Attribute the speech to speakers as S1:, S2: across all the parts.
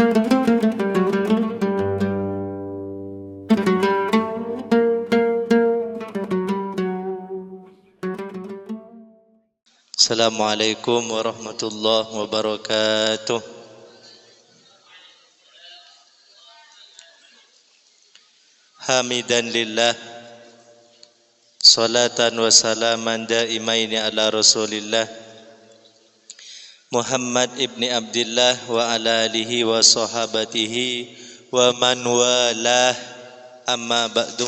S1: Assalamualaikum warahmatullahi wabarakatuh. Hamidan lillah, salatan wa salaman daimaini ala rasulillah Muhammad ibni Abdillah wa ala alihi wa sahabatihi wa man walah, amma ba'du.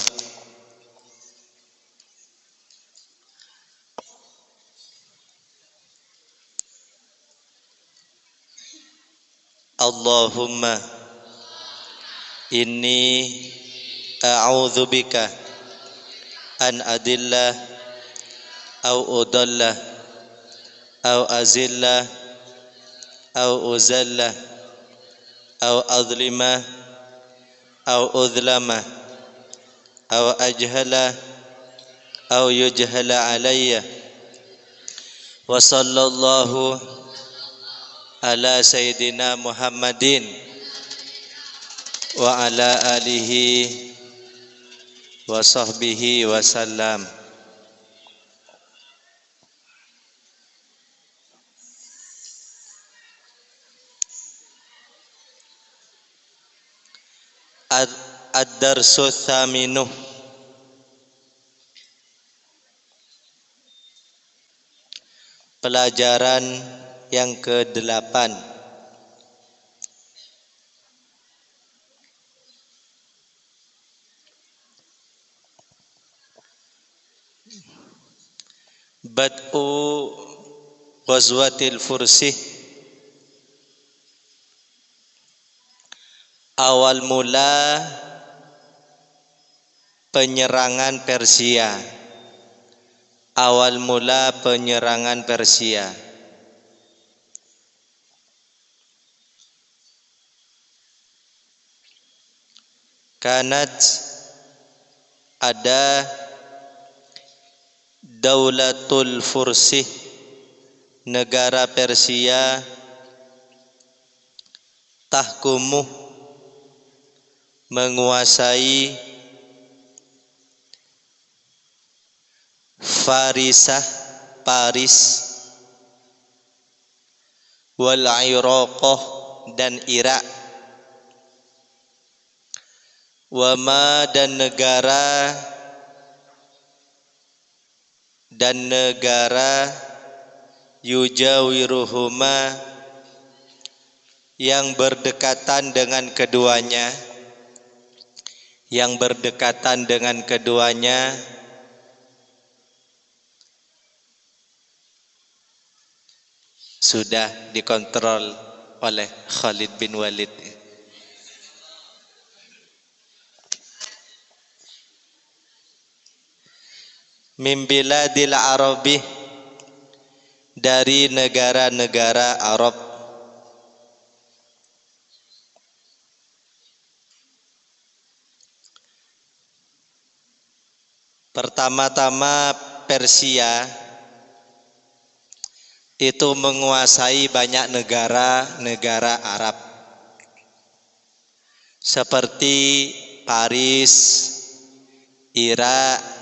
S1: Allahumma inni a'udzu bika an adilla au udalla au azilla au uzalla au adlima au udlama au ajhala au yujhala alayya wa sallallahu ala sayyidina Muhammadin wa ala alihi wa sahbihi wa sallam. Ad-darsu thaminu, pelajaran yang ke-8. Bad'u ghazwatil Fursi, awal mula penyerangan Persia. Awal mula penyerangan Persia. Kanat, ada Daulatul Fursi, negara Persia, tahkumu, menguasai Farisah, Paris, wal Iraqah, dan Irak, wama, dan negara yujawiruhuma, yang berdekatan dengan keduanya, sudah dikontrol oleh Khalid bin Walid. Min biladil Arabi, dari negara-negara Arab. Pertama-tama Persia itu menguasai banyak negara Arab, seperti Paris, Irak,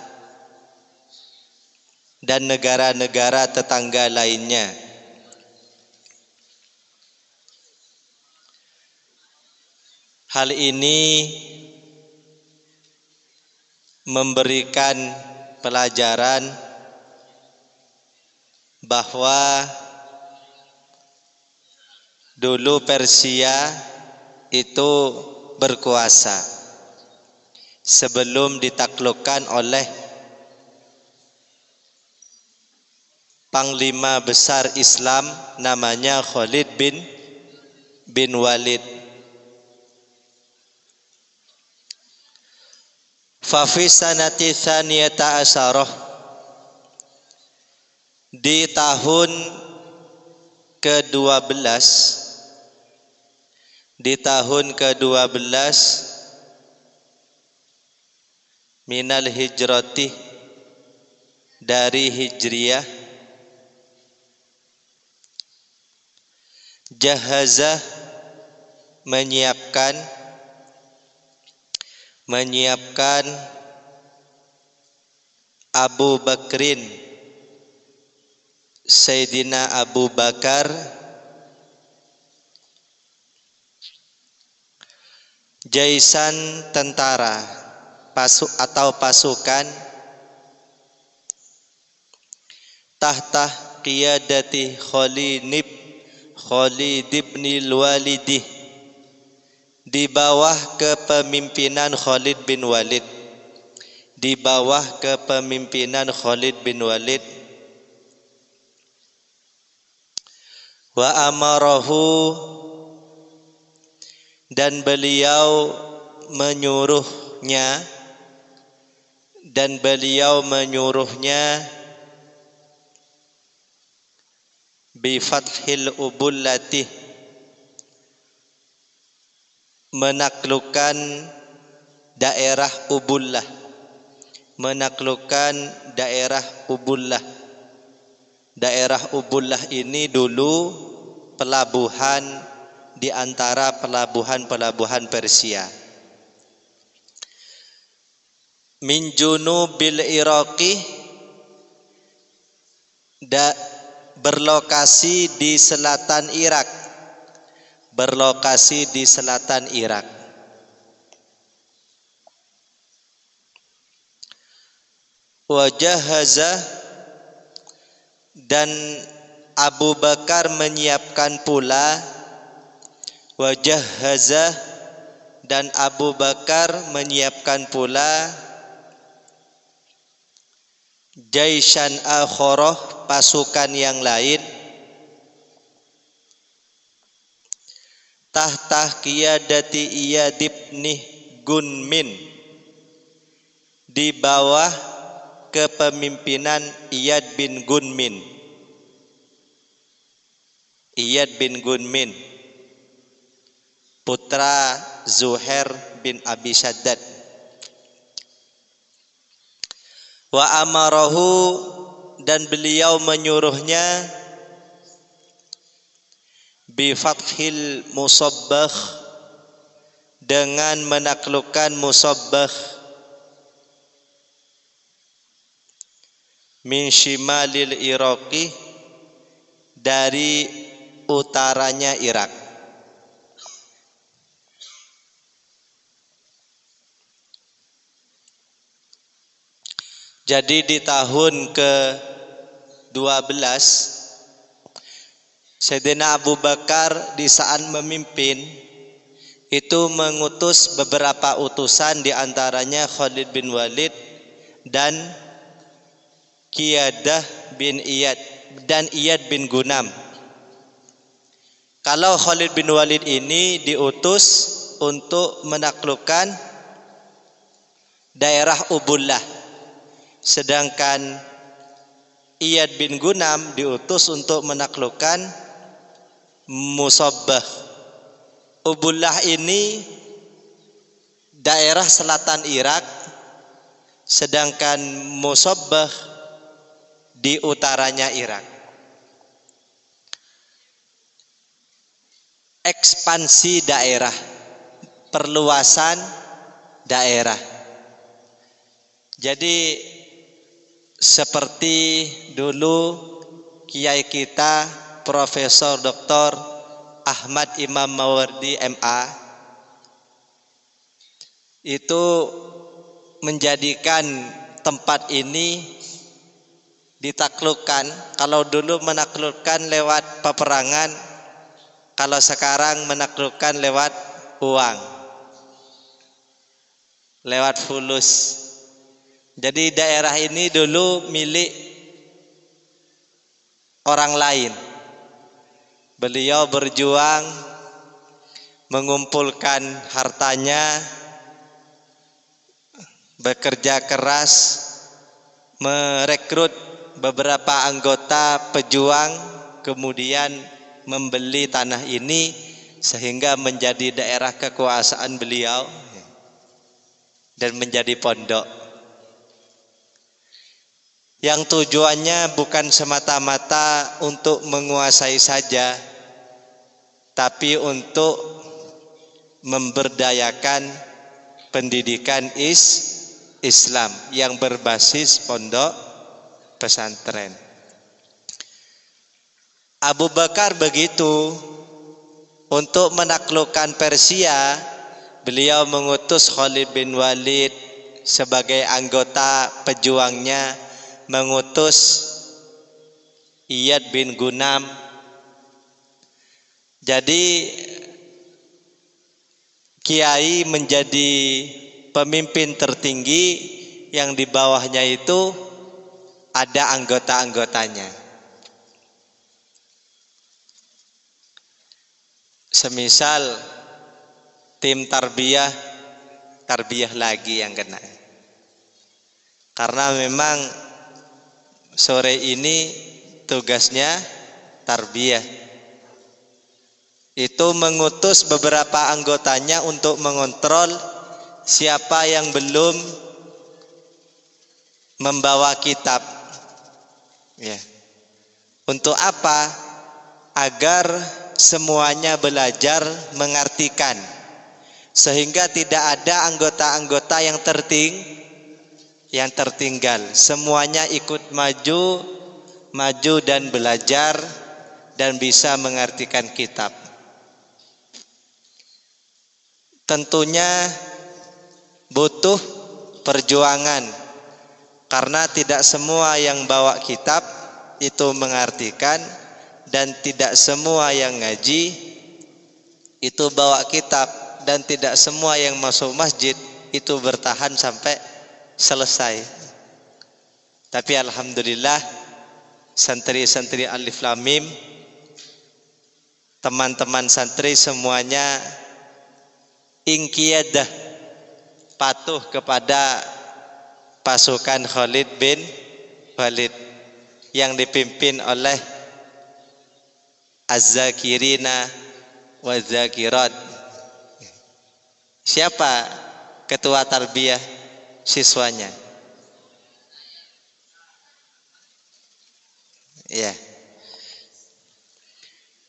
S1: dan negara-negara tetangga lainnya. Hal ini memberikan pelajaran bahwa dulu Persia itu berkuasa sebelum ditaklukkan oleh panglima besar Islam namanya Khalid bin Walid. Fa fi sanati tsaniyata asyarah, di tahun ke-12, minal hijrati, dari hijriyah, jahazah menyiapkan Abu Bakrin, Sayyidina Abu Bakar, jaisan tentara pasukan tahta qiyadati Khalid ibn al-Walid, di bawah kepemimpinan Khalid bin Walid, wa amarahu, dan beliau menyuruhnya bi fathil ubullati, menaklukkan daerah Ubullah. Daerah Ubullah ini dulu pelabuhan di antara pelabuhan Persia. Min junubil Iraqi, berlokasi di selatan Irak. Wa jahaza, dan Abu Bakar menyiapkan pula, jaishan akhoroh, pasukan yang lain, tahta qiyadati Iyad ibn Gunmin, di bawah kepemimpinan Iyad bin Gunmin, putra Zuhair bin Abi Shaddad. Wa amarahu, dan beliau menyuruhnya bi fathil Musabbah, dengan menaklukkan Musabbah, min shimalil Iraqi, dari utaranya Irak. Jadi di tahun ke-12 Sayyidina Abu Bakar di saat memimpin itu mengutus beberapa utusan, di antaranya Khalid bin Walid dan Qiyadah bin Iyad dan Iyad bin Gunam. Kalau Khalid bin Walid ini diutus untuk menaklukkan daerah Ubullah, sedangkan Iyad bin Gunam diutus untuk menaklukkan Musabbah. Ubullah ini daerah selatan Irak, sedangkan Musabbah di utaranya Irak. Ekspansi daerah, perluasan daerah. Jadi seperti dulu kiai kita Profesor Dr. Ahmad Imam Mawardi MA itu menjadikan tempat ini ditaklukkan. Kalau dulu menaklukkan lewat peperangan, kalau sekarang menaklukkan lewat uang, lewat fulus. Jadi daerah ini dulu milik orang lain. Beliau berjuang mengumpulkan hartanya, bekerja keras, merekrut beberapa anggota pejuang, kemudian membeli tanah ini sehingga menjadi daerah kekuasaan beliau dan menjadi pondok. Yang tujuannya bukan semata-mata untuk menguasai saja, tapi untuk memberdayakan pendidikan Islam yang berbasis pondok pesantren. Abu Bakar begitu, untuk menaklukkan Persia, beliau mengutus Khalid bin Walid sebagai anggota pejuangnya, mengutus Iyad bin Gunam. Jadi kiai menjadi pemimpin tertinggi yang di bawahnya itu ada anggota-anggotanya. Semisal tim tarbiyah lagi yang kena. Karena memang sore ini tugasnya tarbiyah. Itu mengutus beberapa anggotanya untuk mengontrol siapa yang belum membawa kitab. Ya. Untuk apa? Agar semuanya belajar mengartikan, sehingga tidak ada anggota-anggota yang tertinggal. Semuanya ikut maju dan belajar dan bisa mengartikan kitab. Tentunya butuh perjuangan, karena tidak semua yang bawa kitab itu mengartikan, dan tidak semua yang ngaji itu bawa kitab, dan tidak semua yang masuk masjid itu bertahan sampai selesai. Tapi alhamdulillah, santri-santri Alif Lam Mim, teman-teman santri semuanya inqiyadah, patuh kepada pasukan Khalid bin Walid yang dipimpin oleh Az-Zakirina wa Zakirat. Siapa ketua tarbiyah siswanya? Ya.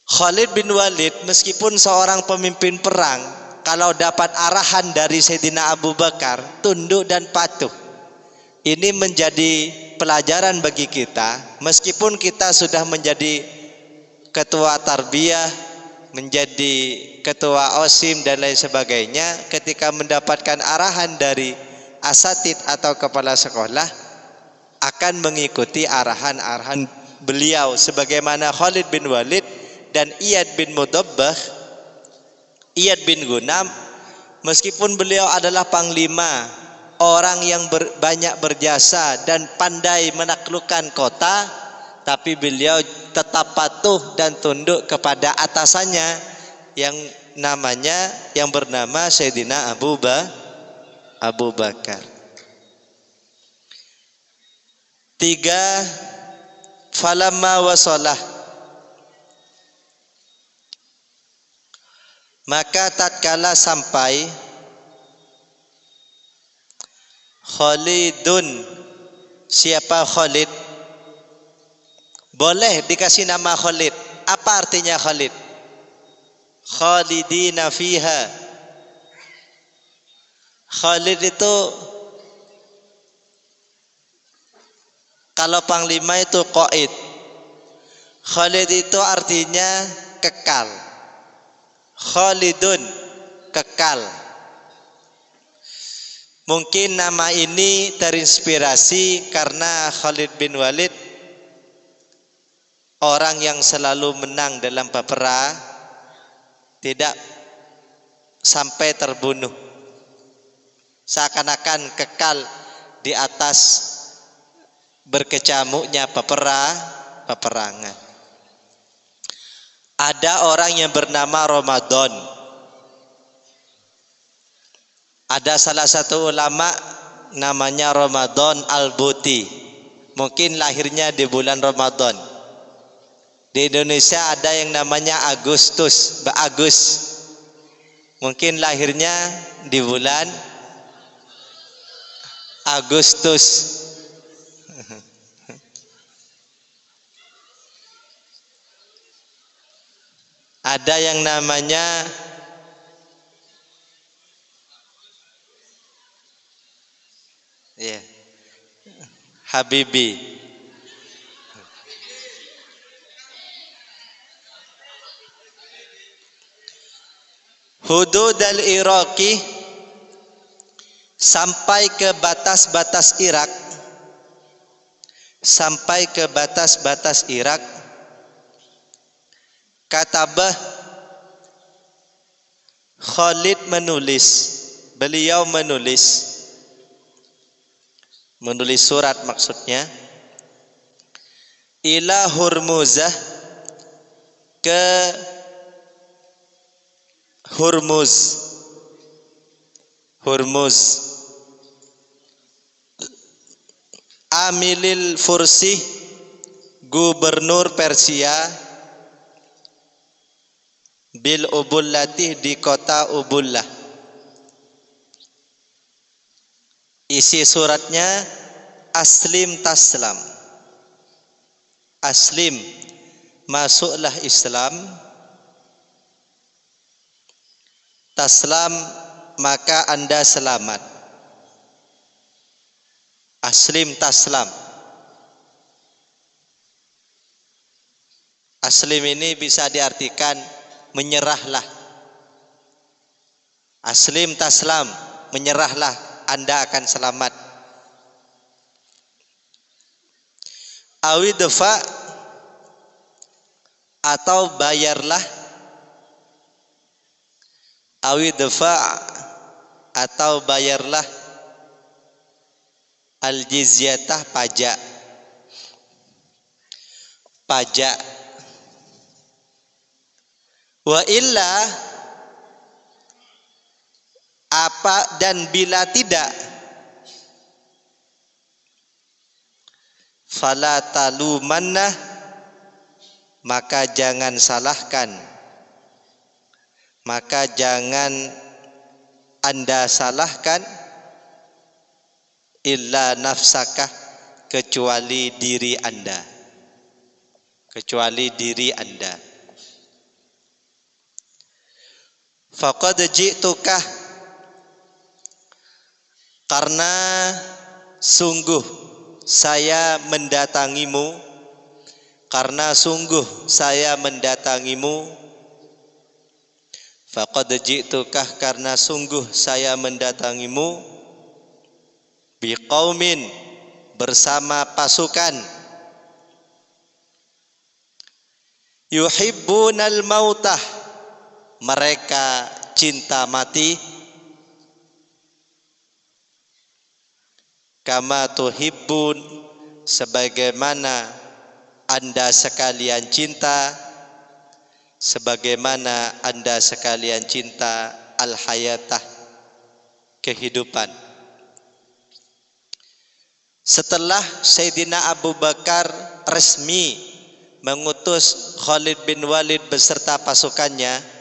S1: Khalid bin Walid meskipun seorang pemimpin perang, kalau dapat arahan dari Sayyidina Abu Bakar, tunduk dan patuh. Ini menjadi pelajaran bagi kita, meskipun kita sudah menjadi ketua tarbiyah, menjadi ketua OSIM dan lain sebagainya, ketika mendapatkan arahan dari asatid atau kepala sekolah, akan mengikuti arahan-arahan beliau, sebagaimana Khalid bin Walid dan Iyad bin Mudabbah, Iyad bin Gunam, meskipun beliau adalah panglima, orang yang banyak berjasa dan pandai menaklukkan kota, tapi beliau tetap patuh dan tunduk kepada atasannya yang bernama Sayyidina Abu Bakar. 3. Falamma wasalah, maka tatkala sampai Khalidun, siapa Khalid? Boleh dikasih nama Khalid. Apa artinya Khalid? Khalidina fiha. Khalid itu kalau panglima itu qaid. Khalid itu artinya kekal. Khalidun, kekal. Mungkin nama ini terinspirasi karena Khalid bin Walid orang yang selalu menang dalam peperangan, tidak sampai terbunuh, seakan-akan kekal di atas berkecamuknya peperangan. Ada orang yang bernama Ramadan. Ada salah satu ulama namanya Ramadan Al-Buti. Mungkin lahirnya di bulan Ramadan. Di Indonesia ada yang namanya Agustus, Agus. Mungkin lahirnya di bulan Agustus. Ada yang namanya Ya, Habibi. Hudud al-Iraqi, sampai ke batas-batas Irak, sampai ke batas-batas Irak. Katabah, Khalid menulis, beliau menulis surat maksudnya, ila Hurmuzah, ke Hurmuz, Amilil Fursi, gubernur Persia, bil Ubullatih, di kota Ubullah. Isi suratnya, aslim taslam, aslim, masuklah Islam, taslam, maka Anda selamat. Aslim taslam. Aslim ini bisa diartikan menyerahlah. Aslim taslam, menyerahlah, Anda akan selamat. Awidfa, atau bayarlah. Awidfa, atau bayarlah al-jizyatah, pajak. Pajak. Wa illa, apa dan bila tidak, fala talumanna, maka jangan salahkan, maka jangan Anda salahkan, illa nafsakah, kecuali diri Anda, kecuali diri Anda. Faqad ji'tukah, karena sungguh saya mendatangimu, karena sungguh saya mendatangimu. Faqad ji'tukah, karena sungguh saya mendatangimu, biqaumin, bersama pasukan, yuhibbunal mautah, mereka cinta mati, kama tuhibbun, sebagaimana Anda sekalian cinta, sebagaimana Anda sekalian cinta al-hayatah, kehidupan. Setelah Sayyidina Abu Bakar resmi mengutus Khalid bin Walid beserta pasukannya,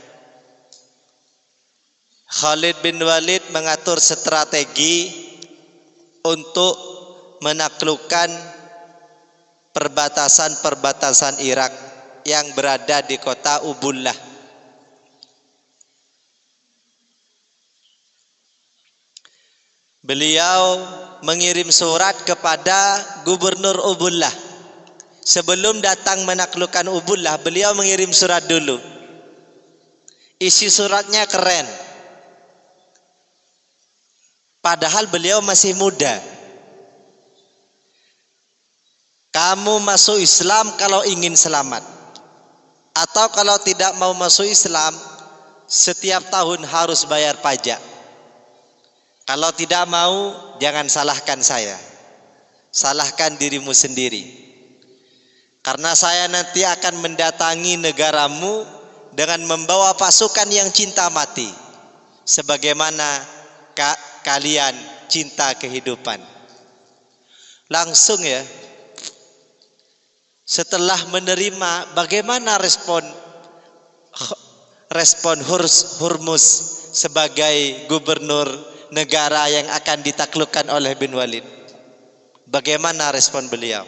S1: Khalid bin Walid mengatur strategi untuk menaklukkan perbatasan-perbatasan Irak yang berada di kota Ubullah. Beliau mengirim surat kepada gubernur Ubullah. Sebelum datang menaklukkan Ubullah, beliau mengirim surat dulu. Isi suratnya keren. Padahal beliau masih muda. Kamu masuk Islam kalau ingin selamat. Atau kalau tidak mau masuk Islam, setiap tahun harus bayar pajak. Kalau tidak mau, jangan salahkan saya. Salahkan dirimu sendiri. Karena saya nanti akan mendatangi negaramu dengan membawa pasukan yang cinta mati. Sebagaimana kalian cinta kehidupan. Langsung ya. Setelah menerima, bagaimana respon Hurmuz sebagai gubernur negara yang akan ditaklukkan oleh bin Walid? Bagaimana respon beliau?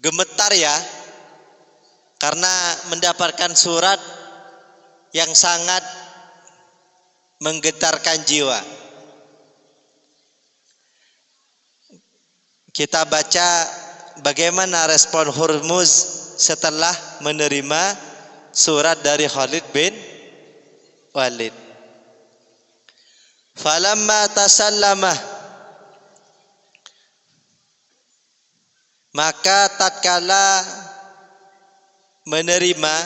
S1: Gemetar ya, karena mendapatkan surat yang sangat menggetarkan jiwa. Kita baca bagaimana respon Hurmuz setelah menerima surat dari Khalid bin Walid. Falamma tasallama, maka tatkala menerima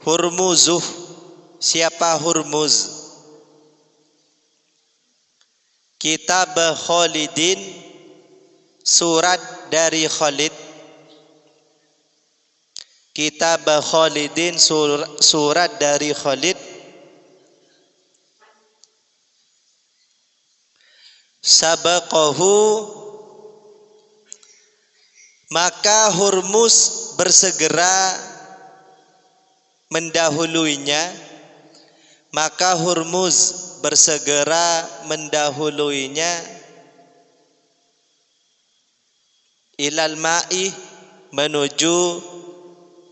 S1: Hurmuzuh, siapa Hurmuz? Kitab Khalidin, surat dari Khalid. Kitab Khalidin, surat dari Khalid. Sabaqahu, maka Hurmuz bersegera mendahuluinya. Maka Hurmuz bersegera mendahuluinya ilal ma'i, menuju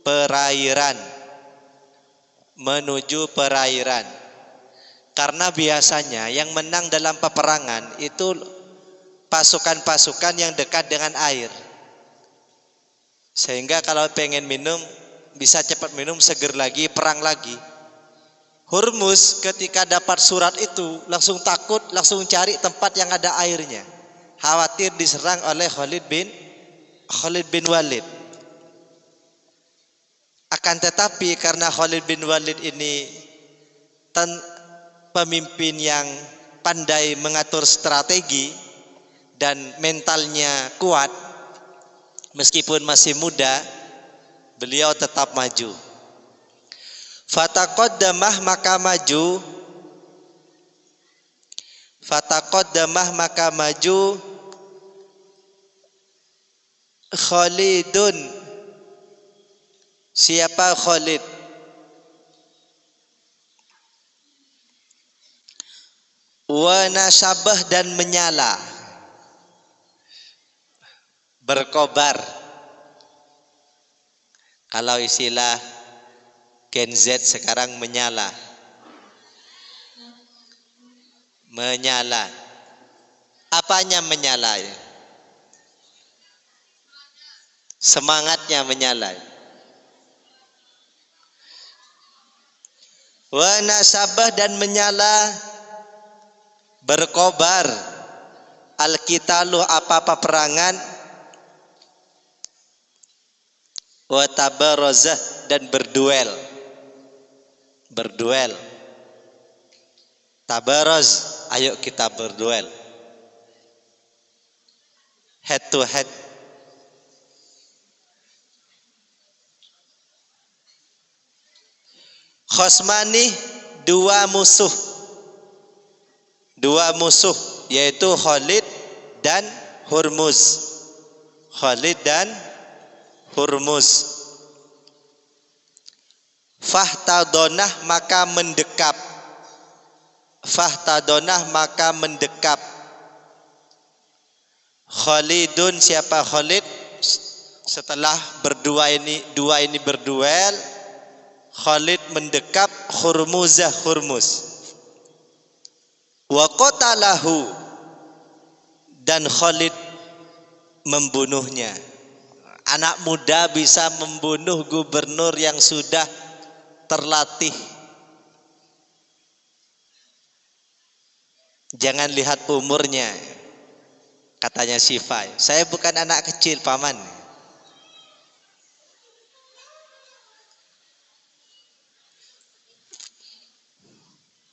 S1: perairan, menuju perairan. Karena biasanya yang menang dalam peperangan itu pasukan-pasukan yang dekat dengan air, sehingga kalau pengen minum bisa cepat minum, seger lagi, perang lagi. Hurmuz ketika dapat surat itu langsung takut, langsung cari tempat yang ada airnya, khawatir diserang oleh Khalid bin Walid. Akan tetapi karena Khalid bin Walid ini pemimpin yang pandai mengatur strategi dan mentalnya kuat, meskipun masih muda, beliau tetap maju. Fataqaddamah, maka maju. Fataqaddamah, maka maju Khalidun. Siapa Khalid? Wa nasabah, dan menyala, berkobar. Kalau istilah Gen Z sekarang menyala. Menyala. Apanya menyala? Semangatnya menyala. Wa nasabah, dan menyala, berkobar. Al-qitalu, apa peperangan. Wa tabarazah, dan berduel. Berduel. Tabaraz, ayo kita berduel. Head to head. Khosmani, dua musuh. Dua musuh, yaitu Khalid dan Hurmuz. Khalid dan Hurmuz. Fahtadonah, maka mendekap. Fahtadonah, maka mendekap. Khalidun, siapa Khalid? Setelah dua ini berduel, Khalid mendekap Hurmuzah, Hurmuz. Wa qatalahu, dan Khalid membunuhnya. Anak muda bisa membunuh gubernur yang sudah terlatih. Jangan lihat umurnya, katanya Syifa. Saya bukan anak kecil, paman.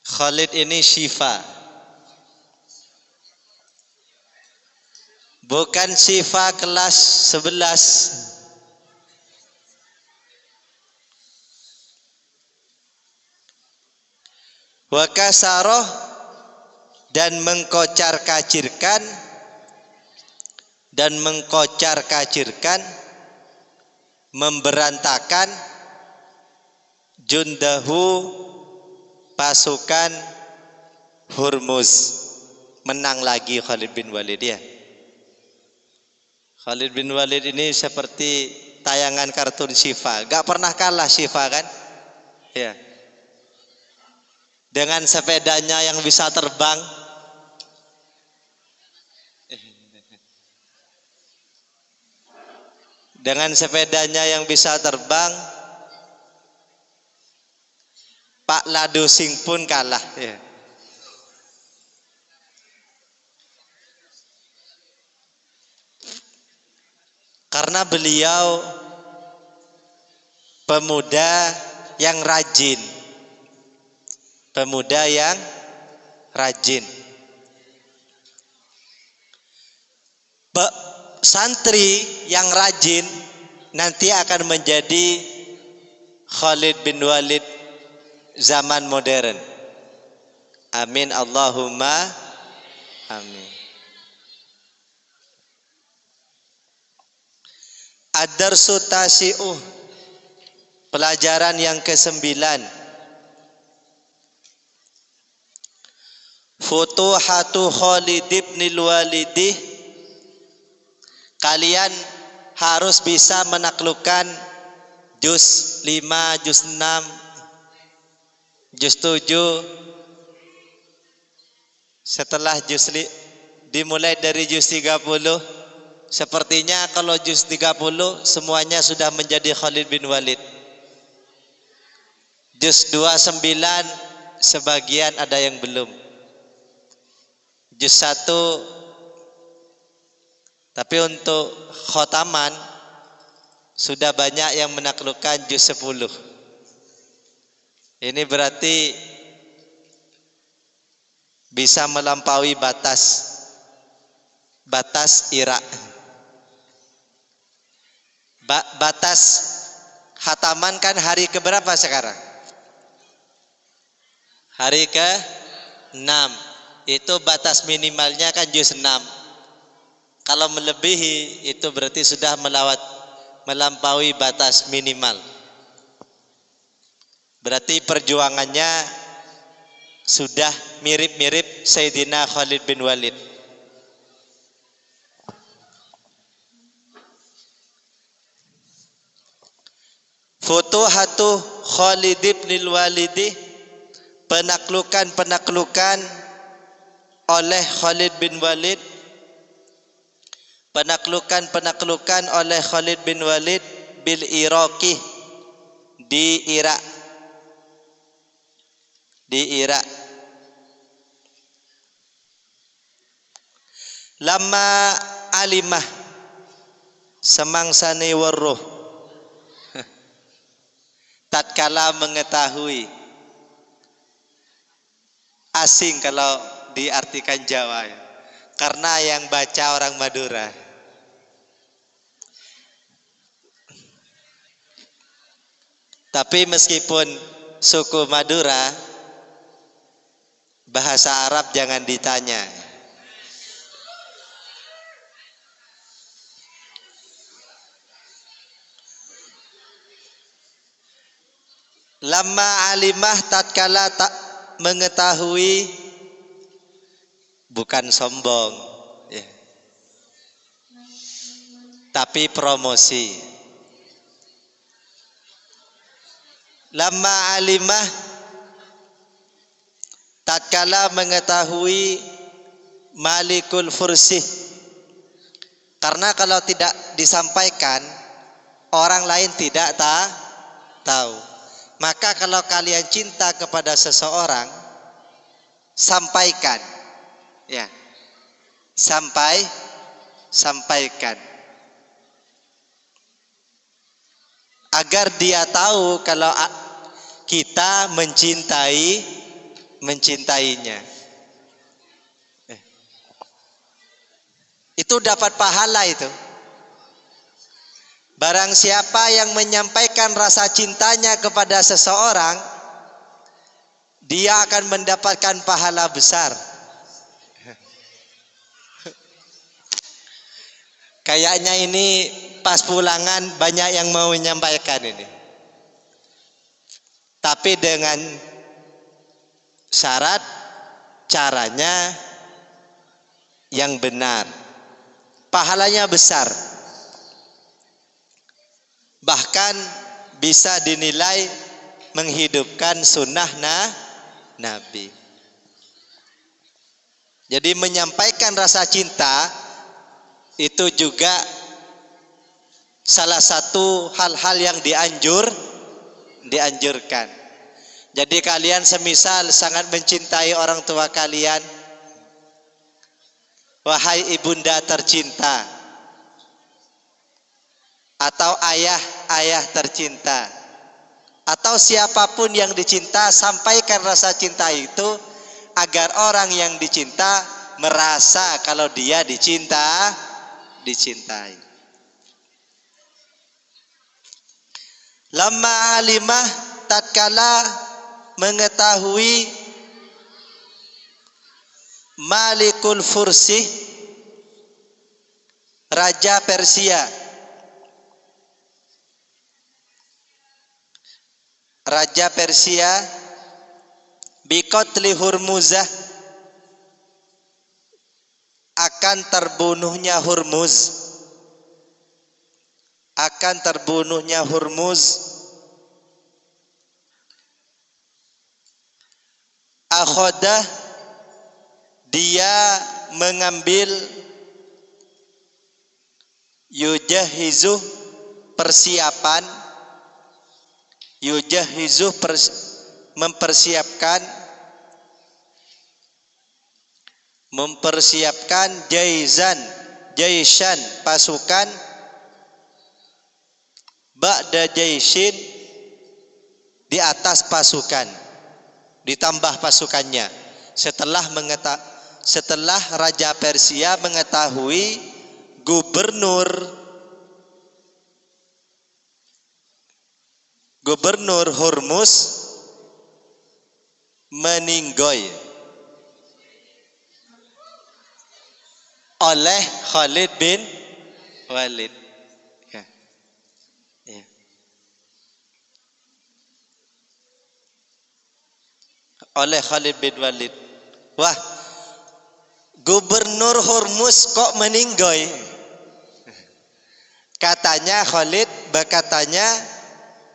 S1: Khalid ini Syifa, bukan Syifa kelas 11. Wa kasaroh, dan mengkocar-kacirkan, memberantakan jundahu, pasukan Hurmuz. Menang lagi Khalid bin Walid, ya. Khalid bin Walid ini seperti tayangan kartun Syifa, gak pernah kalah Syifa, kan? Ya. dengan sepedanya yang bisa terbang, dengan sepedanya yang bisa terbang, Pak Ladu Sing pun kalah. Ya. Karena beliau pemuda yang rajin, pemuda yang rajin. Santri yang rajin nanti akan menjadi Khalid bin Walid zaman modern. Amin Allahumma amin. Ad-darsu tasi'uh, pelajaran yang ke-9. Futuhatu Khalid ibn Walid. Kalian harus bisa menaklukkan juz 5, juz 6, juz 7. Setelah dimulai dari juz 30, sepertinya kalau juz 30 semuanya sudah menjadi Khalid bin Walid. Juz 29 sebagian ada yang belum. Juz 1, tapi untuk khotaman sudah banyak yang menaklukkan juz 10. Ini berarti bisa melampaui batas Irak. Batas khataman kan hari keberapa sekarang? Hari ke-6. Itu batas minimalnya kan juz 6. Kalau melebihi itu berarti sudah melampaui batas minimal. Berarti perjuangannya sudah mirip-mirip Sayyidina Khalid bin Walid. Futuhatu Khalid bin Walid, penaklukan oleh Khalid bin Walid, penaklukan oleh Khalid bin Walid bil Iraqi, di Irak. Lama alimah, semangsane weruh, tatkala mengetahui. Asing kalau diartikan Jawa ya. Karena yang baca orang Madura. Tapi meskipun suku Madura, bahasa Arab jangan ditanya. Lama alimah, tatkala tak mengetahui, bukan sombong ya, tapi promosi. Lama alimah, tatkala mengetahui Malikul Fursih. Karena kalau tidak disampaikan, orang lain tidak tahu. Maka kalau kalian cinta kepada seseorang, sampaikan. Ya. Sampaikan. Agar dia tahu kalau kita mencintainya. Itu dapat pahala itu. Barang siapa yang menyampaikan rasa cintanya kepada seseorang, dia akan mendapatkan pahala besar. Kayaknya ini pas pulangan banyak yang mau menyampaikan ini. Tapi dengan syarat caranya yang benar. Pahalanya besar. Bahkan bisa dinilai menghidupkan sunnah Nabi. Jadi menyampaikan rasa cinta itu juga salah satu hal-hal yang dianjurkan. Jadi kalian semisal sangat mencintai orang tua kalian, wahai ibunda tercinta, atau ayah tercinta, atau siapapun yang dicinta, sampaikan rasa cinta itu agar orang yang dicinta merasa kalau dia dicintai. Lamma alimah, tatkala mengetahui Malikul Fursi, Raja Persia, biqatli Hurmuzah, akan terbunuhnya Hurmuz, akhodah, dia mengambil, yujahizu, persiapan, mempersiapkan jaishan, pasukan, ba'da jaishin, di atas pasukan, ditambah pasukannya. Setelah Raja Persia mengetahui gubernur Hormuz meninggoy oleh Khalid bin Walid. Ya. Oleh Khalid bin Walid. Wah, gubernur Hormuz kok meninggoy? Katanya Khalid, katanya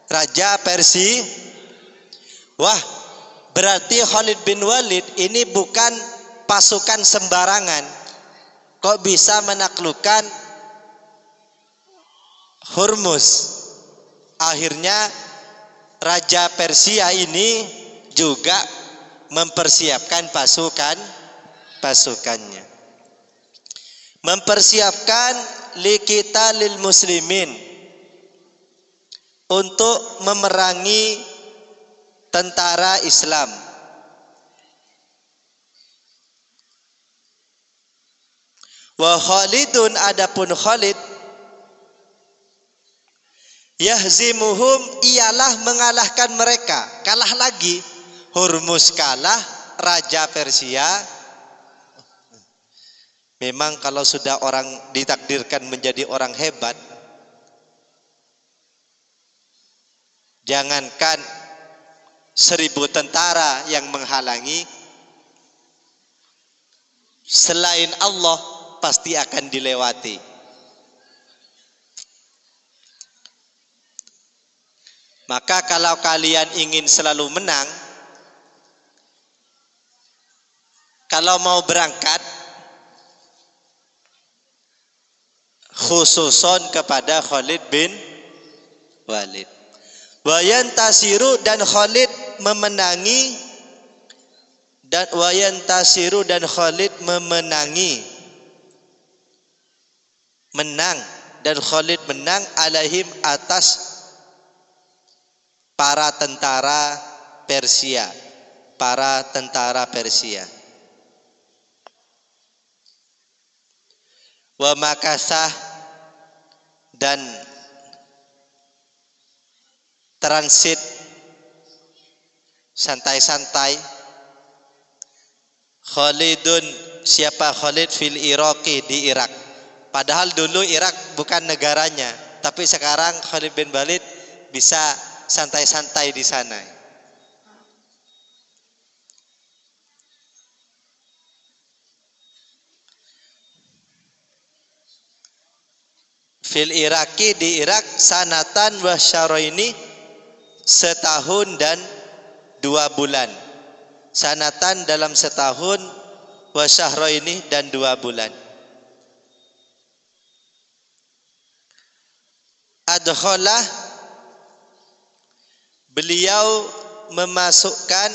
S1: Raja Persia. Wah, berarti Khalid bin Walid ini bukan pasukan sembarangan. Kok bisa menaklukkan Hormuz? Akhirnya Raja Persia ini juga mempersiapkan pasukannya. Mempersiapkan liqitalil muslimin, untuk memerangi tentara Islam. Wa Khalidun, adapun Khalid, yahzimuhum, ialah mengalahkan mereka. Kalah lagi, Hormuz kalah, Raja Persia. Memang kalau sudah orang ditakdirkan menjadi orang hebat, jangankan 1000 tentara yang menghalangi, selain Allah pasti akan dilewati. Maka kalau kalian ingin selalu menang, kalau mau berangkat, khususon kepada Khalid bin Walid. Wayantasiru, dan Khalid memenangi, dan wayantasiru, dan Khalid memenangi, menang, dan Khalid menang alaihim, atas para tentara Persia. Wa makasah, dan transit santai-santai. Khalidun, siapa Khalid, fil Iraqi, di Irak. Padahal dulu Irak bukan negaranya, tapi sekarang Khalid bin Walid bisa santai-santai di sana. Fil Iraqi, di Irak, sanatan wa syaraini, setahun dan 2 bulan. sanatan dalam setahun, wa syahraini dan 2 bulan. Adkhala, beliau memasukkan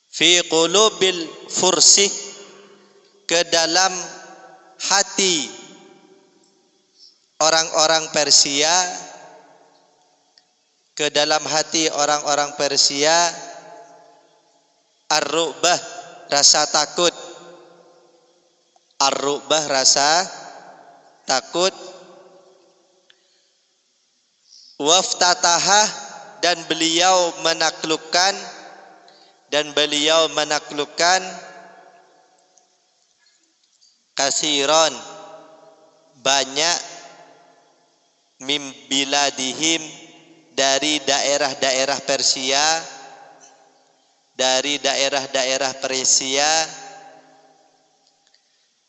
S1: fi qulubil fursi, ke dalam hati orang-orang Persia, ke dalam hati orang-orang Persia, ar-ru'bah, rasa takut. Ar-ru'bah, rasa takut. Waftataha, dan beliau menaklukkan kasiron, banyak, mim biladihim, dari daerah-daerah Persia,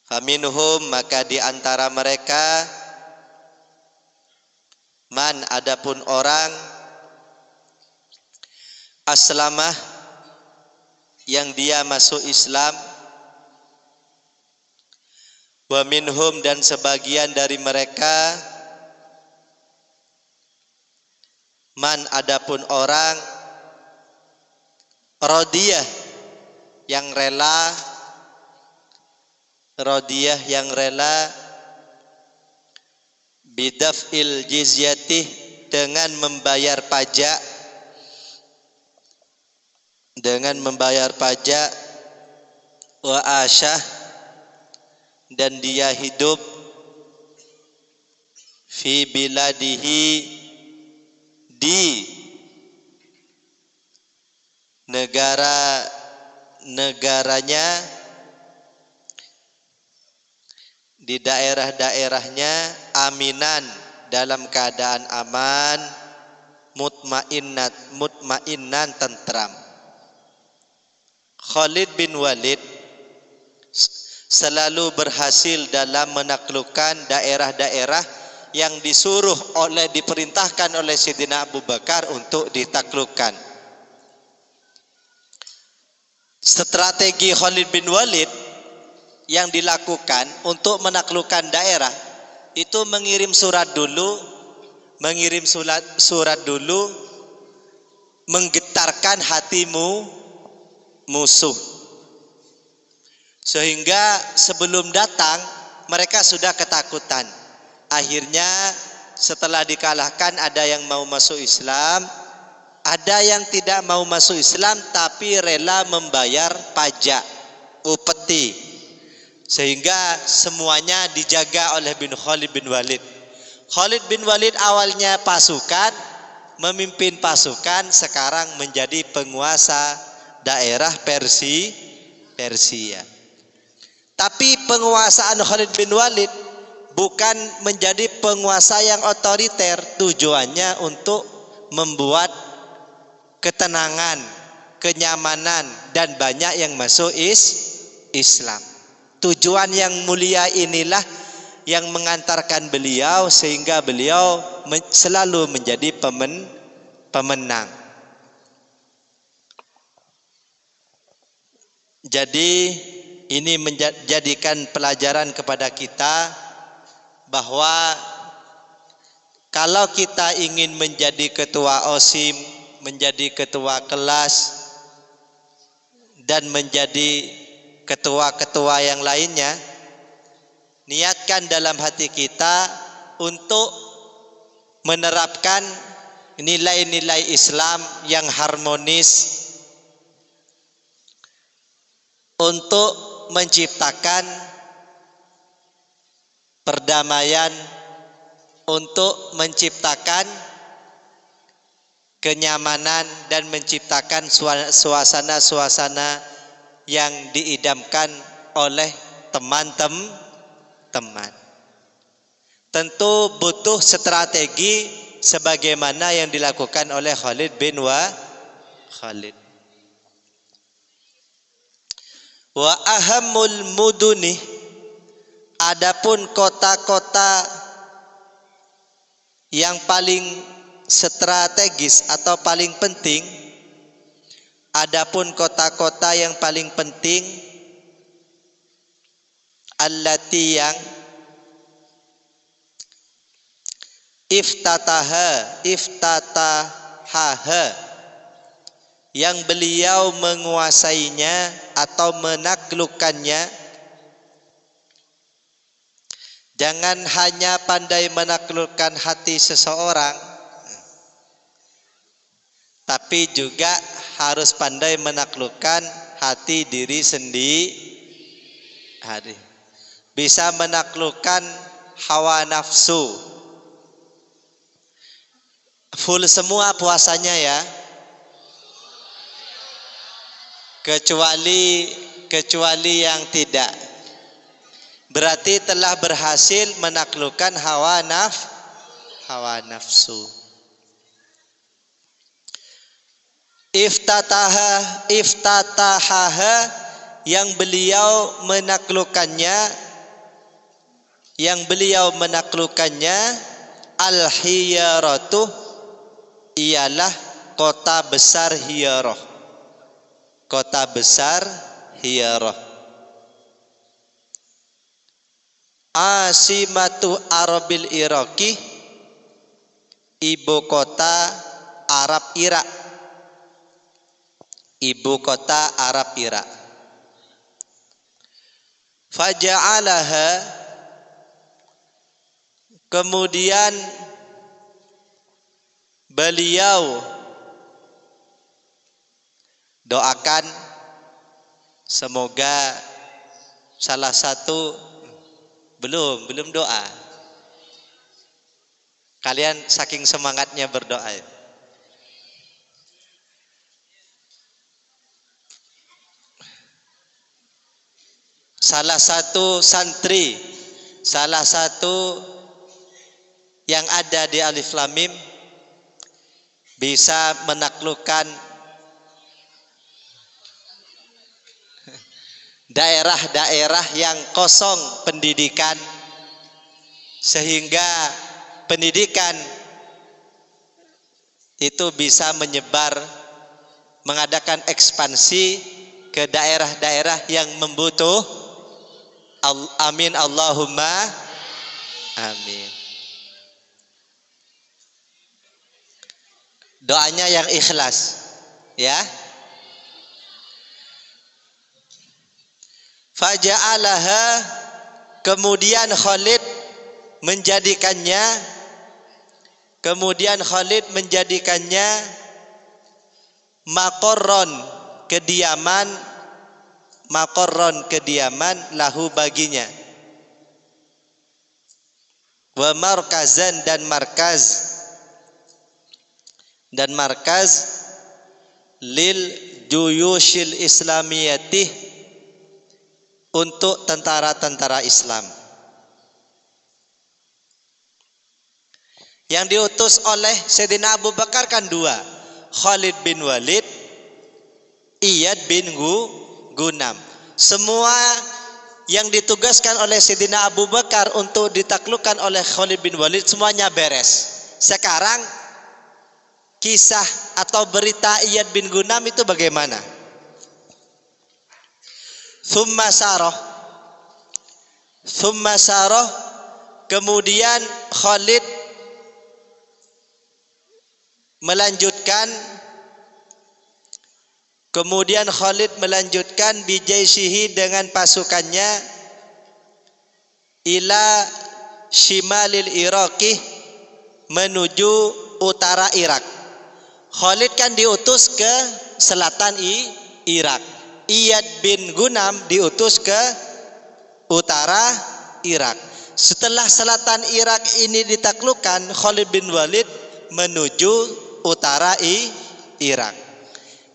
S1: faminhum, maka di antara mereka, man, adapun orang, aslamah, yang dia masuk Islam, wa minhum, dan sebagian dari mereka, man, adapun orang, radiyah, yang rela, bidaf'il jizyati, dengan membayar pajak, wa asyah, dan dia hidup, fi biladihi, di negaranya, di daerah-daerahnya, aminan, dalam keadaan aman, mutmainan, tentram. Khalid bin Walid selalu berhasil dalam menaklukkan daerah-daerah yang diperintahkan oleh Sayyidina Abu Bakar untuk ditaklukkan. Strategi Khalid bin Walid yang dilakukan untuk menaklukkan daerah itu mengirim surat dulu, menggetarkan hatimu musuh, sehingga sebelum datang mereka sudah ketakutan. Akhirnya setelah dikalahkan, ada yang mau masuk Islam, ada yang tidak mau masuk Islam tapi rela membayar pajak, upeti, sehingga semuanya dijaga oleh Khalid bin Walid. Khalid bin Walid awalnya memimpin pasukan, sekarang menjadi penguasa daerah Persia. Tapi penguasaan Khalid bin Walid bukan menjadi penguasa yang otoriter, tujuannya untuk membuat ketenangan, kenyamanan, dan banyak yang masuk Islam. Tujuan yang mulia inilah yang mengantarkan beliau sehingga beliau selalu menjadi pemenang. Jadi ini menjadikan pelajaran kepada kita bahwa kalau kita ingin menjadi ketua OSIM, menjadi ketua kelas, dan menjadi ketua-ketua yang lainnya, niatkan dalam hati kita untuk menerapkan nilai-nilai Islam yang harmonis, untuk menciptakan perdamaian, untuk menciptakan kenyamanan, dan menciptakan suasana-suasana yang diidamkan oleh teman-teman. Tentu butuh strategi sebagaimana yang dilakukan oleh Khalid bin Walid. Wa ahammul muduni, adapun kota-kota yang paling strategis atau paling penting, Adapun kota-kota yang paling penting, allati yang iftataha yang beliau menguasainya atau menaklukkannya. Jangan hanya pandai menaklukkan hati seseorang, tapi juga harus pandai menaklukkan hati diri sendiri. Bisa menaklukkan hawa nafsu. Full semua puasanya ya, kecuali yang tidak. Berarti telah berhasil menaklukkan hawa nafsu. Iftataha yang beliau menaklukkannya, al-hiyaratu ialah kota besar Hiyarah. Kota besar Hiyarah. Asimatu Arabil Iraqi, ibu kota Arab Irak. Ibu kota Arab Irak. Faja'alaha, kemudian beliau doakan semoga salah satu belum doa. Kalian saking semangatnya berdoa. Salah satu santri, salah satu yang ada di Alif Lam Mim bisa menaklukkan daerah-daerah yang kosong pendidikan, sehingga pendidikan itu bisa menyebar, mengadakan ekspansi ke daerah-daerah yang membutuhkan. Amin Allahumma amin. Doanya yang ikhlas ya. Faja'alaha, kemudian Khalid menjadikannya maqarron kediaman lahu baginya, wa markazan dan markaz lil juyushil islamiyatih, untuk tentara-tentara Islam. Yang diutus oleh Sayyidina Abu Bakar kan dua, Khalid bin Walid, Iyad bin Gunam. Semua yang ditugaskan oleh Sayyidina Abu Bakar untuk ditaklukkan oleh Khalid bin Walid semuanya beres. Sekarang kisah atau berita Iyad bin Gunam itu bagaimana? Thumma saroh, kemudian Khalid melanjutkan bijaisihi dengan pasukannya ila shimalil Iraqi, menuju utara Irak. Khalid kan diutus ke selatan Irak. Iyad bin Gunam diutus ke utara Irak. Setelah selatan Irak ini ditaklukkan, Khalid bin Walid menuju utara Irak.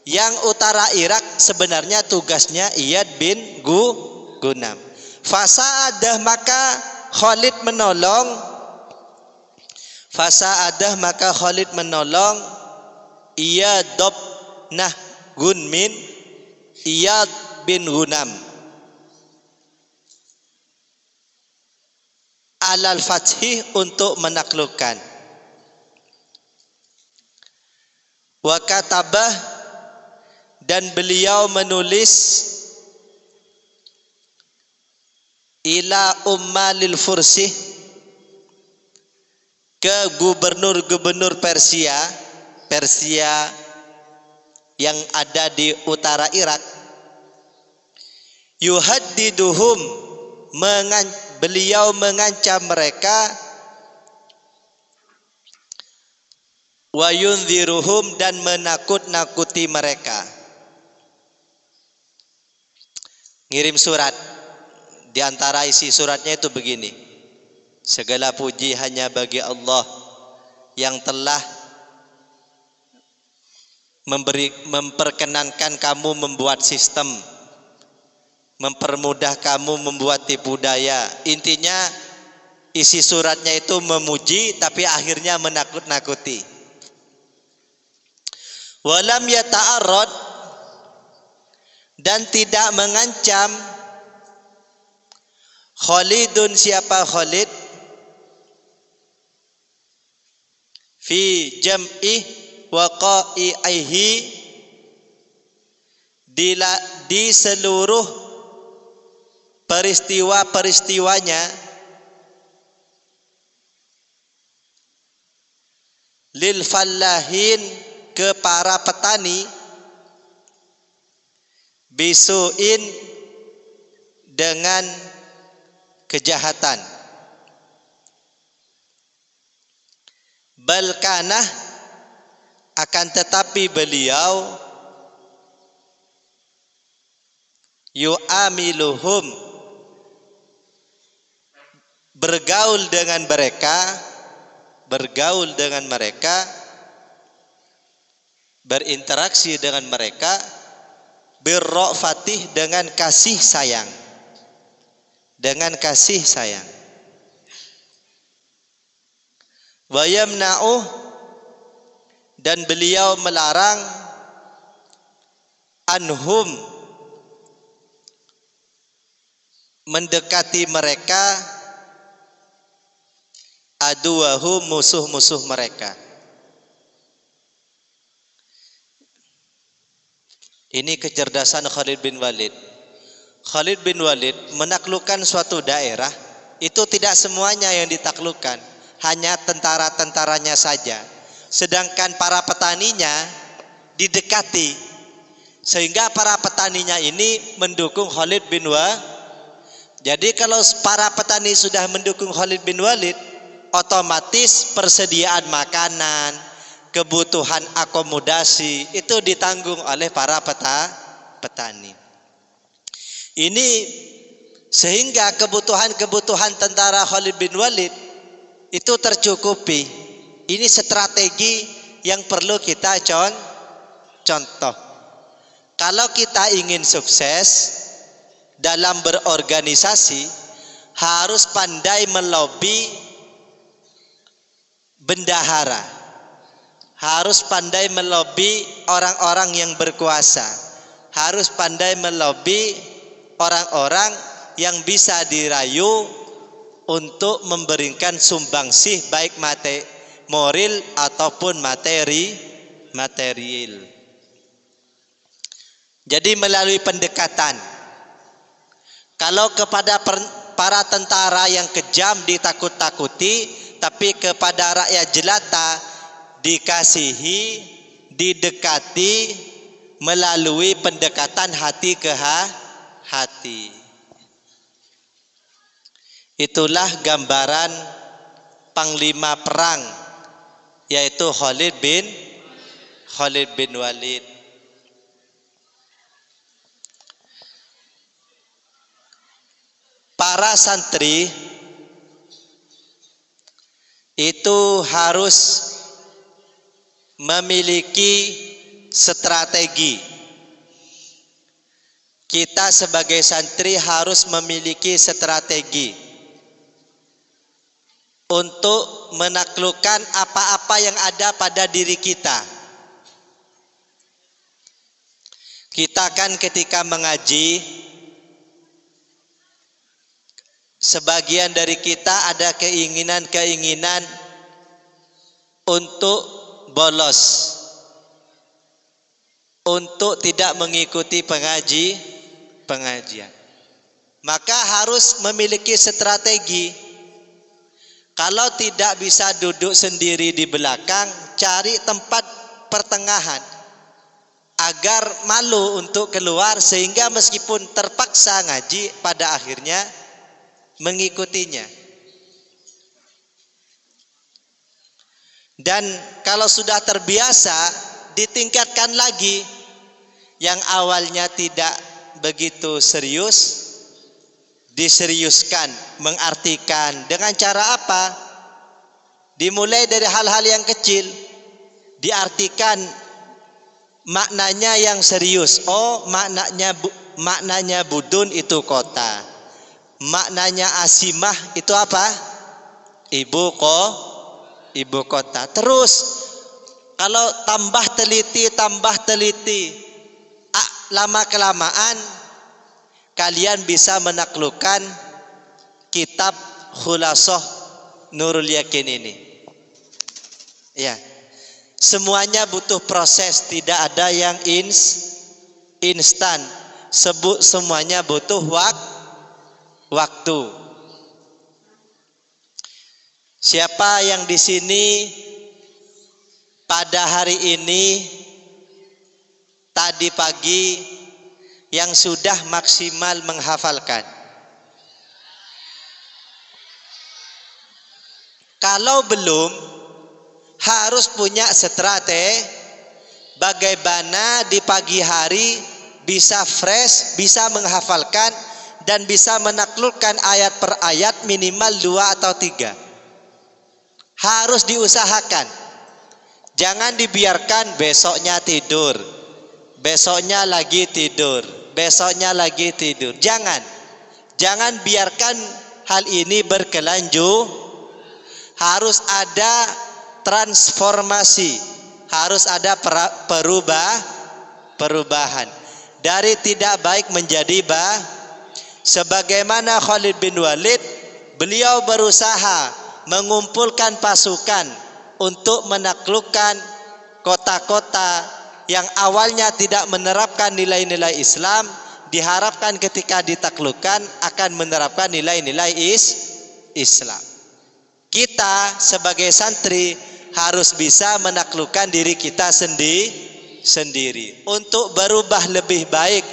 S1: Yang utara Irak sebenarnya tugasnya Iyad bin Gunam. Fasa'adah, maka Khalid menolong Iyad bin Gunam alal fathih, untuk menaklukkan. Wa katabah, dan beliau menulis ila ummalil fursih, ke gubernur-gubernur Persia yang ada di utara Irak. Yuhaddiduhum, beliau mengancam mereka, wa yunziruhum, dan menakut-nakuti mereka. Ngirim surat. Di antara isi suratnya itu begini: segala puji hanya bagi Allah yang telah memperkenankan kamu membuat sistem, mempermudah kamu membuat tipu daya. Intinya isi suratnya itu memuji tapi akhirnya menakut-nakuti. Walam yata'arrad, dan tidak mengancam Khalidun, siapa Khalid, fi jam'i waqa'ihi, di seluruh peristiwa-peristiwanya, lil fallahin, ke para petani, bisuin, dengan kejahatan, balkanah, akan tetapi beliau yu'amiluhum, bergaul dengan mereka, berinteraksi dengan mereka, birrofatih, dengan kasih sayang, wa yamna'u, dan beliau melarang, anhum, mendekati mereka, aduwahum, musuh-musuh mereka. Ini kecerdasan Khalid bin Walid. Khalid bin Walid menaklukkan suatu daerah, itu tidak semuanya yang ditaklukkan, hanya tentara-tentaranya saja. Sedangkan para petaninya didekati, sehingga para petaninya ini mendukung Khalid bin Walid. Jadi kalau para petani sudah mendukung Khalid bin Walid, otomatis persediaan makanan, kebutuhan akomodasi itu ditanggung oleh para petani. Ini sehingga kebutuhan tentara Khalid bin Walid itu tercukupi. Ini strategi yang perlu kita contoh. Kalau kita ingin sukses dalam berorganisasi, harus pandai melobi bendahara, harus pandai melobi orang-orang yang berkuasa, harus pandai melobi orang-orang yang bisa dirayu untuk memberikan sumbangsih baik moral ataupun material. Jadi melalui pendekatan, kalau kepada para tentara yang kejam ditakut-takuti, tapi kepada rakyat jelata dikasihi, didekati melalui pendekatan hati ke hati. Itulah gambaran panglima perang, yaitu Khalid bin Walid. Para santri itu harus memiliki strategi. Kita sebagai santri harus memiliki strategi untuk menaklukkan apa-apa yang ada pada diri kita. Kita kan ketika mengaji, sebagian dari kita ada keinginan untuk bolos, untuk tidak mengikuti pengajian. Maka harus memiliki strategi. Kalau tidak bisa duduk sendiri di belakang, cari tempat pertengahan agar malu untuk keluar, sehingga meskipun terpaksa ngaji pada akhirnya mengikutinya. Dan kalau sudah terbiasa, ditingkatkan lagi. Yang awalnya tidak begitu serius, diseriuskan, mengartikan. Dengan cara apa? Dimulai dari hal-hal yang kecil, diartikan maknanya yang serius. Oh, maknanya budun itu kota. Maknanya asimah itu apa? Ibu kota. Terus kalau tambah teliti, lama kelamaan kalian bisa menaklukkan kitab Khulasah Nurul Yakin ini. Ya. Semuanya butuh proses, tidak ada yang instan. Semuanya butuh waktu. Siapa yang di sini pada hari ini tadi pagi yang sudah maksimal menghafalkan? Kalau belum, harus punya strategi bagaimana di pagi hari bisa fresh, bisa menghafalkan dan bisa menaklukkan ayat per ayat minimal 2 atau 3. Harus diusahakan. Jangan dibiarkan besoknya tidur, besoknya lagi tidur, besoknya lagi tidur. Jangan biarkan hal ini berkelanjut. Harus ada transformasi, harus ada perubahan dari tidak baik menjadi baik. Sebagaimana Khalid bin Walid, beliau berusaha mengumpulkan pasukan untuk menaklukkan kota-kota yang awalnya tidak menerapkan nilai-nilai Islam, diharapkan ketika ditaklukkan akan menerapkan nilai-nilai Islam. Kita sebagai santri harus bisa menaklukkan diri kita sendiri untuk berubah lebih baik.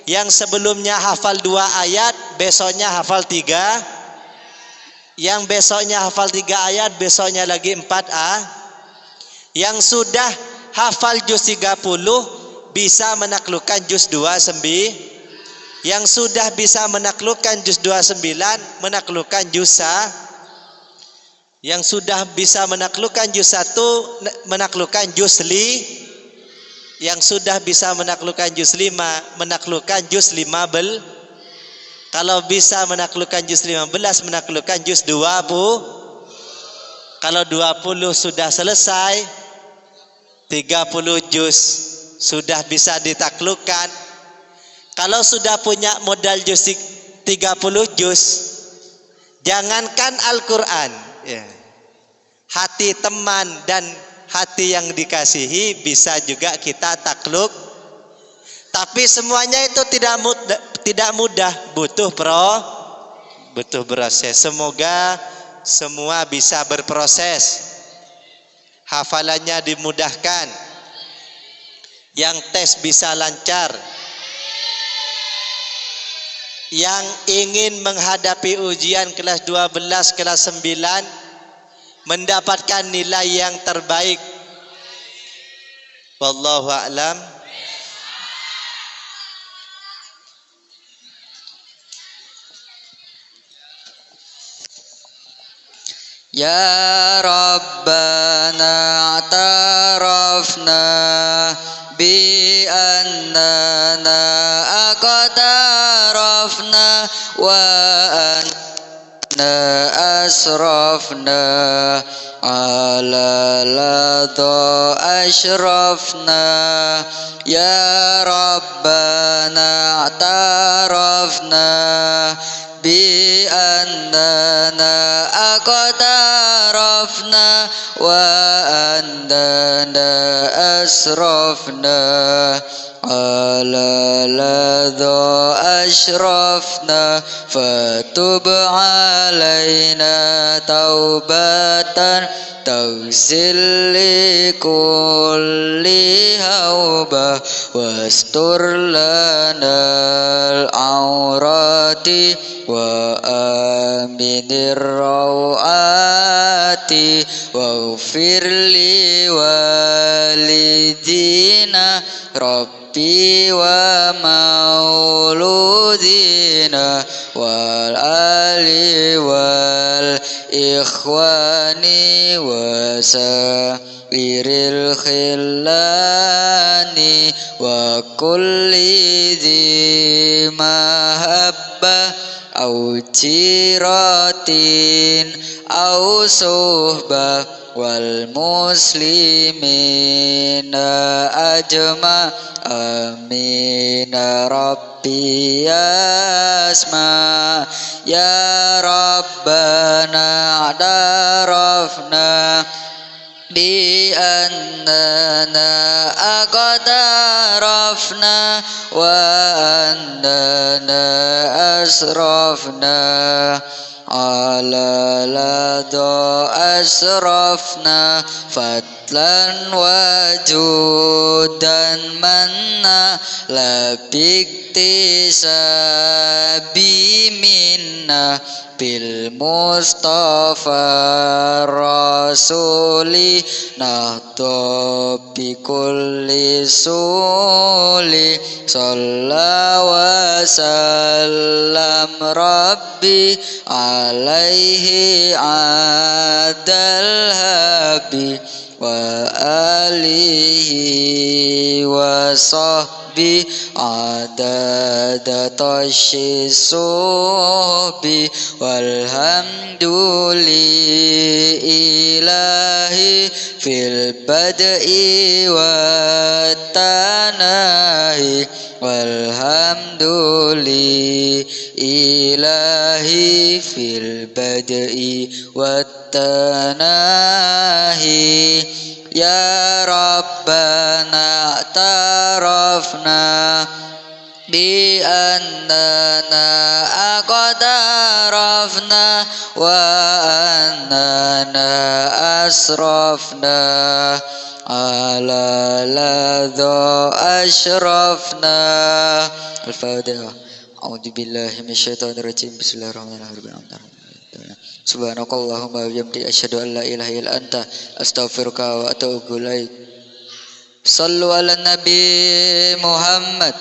S1: Yang sebelumnya hafal 2 ayat, besoknya hafal 3. Yang besoknya hafal 3 ayat, besoknya lagi 4A. Yang sudah hafal juz 30 bisa menaklukkan juz 29. Yang sudah bisa menaklukkan juz 29 menaklukkan juz 1. Yang sudah bisa menaklukkan juz 1 menaklukkan juz 5. Yang sudah bisa menaklukkan juz 5 menaklukkan juz 15. Kalau bisa menaklukkan juz 15 menaklukkan juz 20. Kalau 20 sudah selesai, 30 juz sudah bisa ditaklukkan. Kalau sudah punya modal juz 30 juz, jangankan Al-Quran, ya, hati teman dan hati yang dikasihi bisa juga kita takluk. Tapi semuanya itu tidak mudah, butuh proses. Semoga semua bisa berproses, hafalannya dimudahkan, yang tes bisa lancar, yang ingin menghadapi ujian kelas 12, kelas 9 mendapatkan nilai yang terbaik. Wallahu a'lam.
S2: Ya Rabbana atarafna bi annana aqtarafna wa anna asrafna ala ladha ashrafna. Ya Rabbana atarafna بأننا أقترفنا وأننا أسرفنا على لظى أشرفنا فتب علينا توبة تغسل لكل هوبة واستر لنا العورات وآمن الروعات واغفر لوالدينا ربي ومولودينا والآل والإخوان وسائر الخلان وكل ذي محبة أو جيرة أو صحبة والمسلمين أجمع آمين ربي يسمع يا ربنا اعترفنا بأننا أقترفنا وأننا أسرفنا على لظى أسرفنا فضلا وجودا منا لا باكتساب منا بالمصطفى الرسول نهضى بكل سول صلى وسلم ربي عليه عاد الهبي وآله وصحبه عدد طش الصحب والحمد لله في البدء والتناهي والحمد لله في البدء والتناهي يا ربنا اعترفنا بأننا أقترفنا وأننا أسرفنا على لظى أشرفنا. الفاتحة. أعوذ بالله من الشيطان الرجيم. بسم الله الرحمن الرحيم. Subhanakallahumma wa bihamdika asyhadu an la ilaha illa anta astaghfiruka wa atubu ilaik. Sallu ala Nabi Muhammad.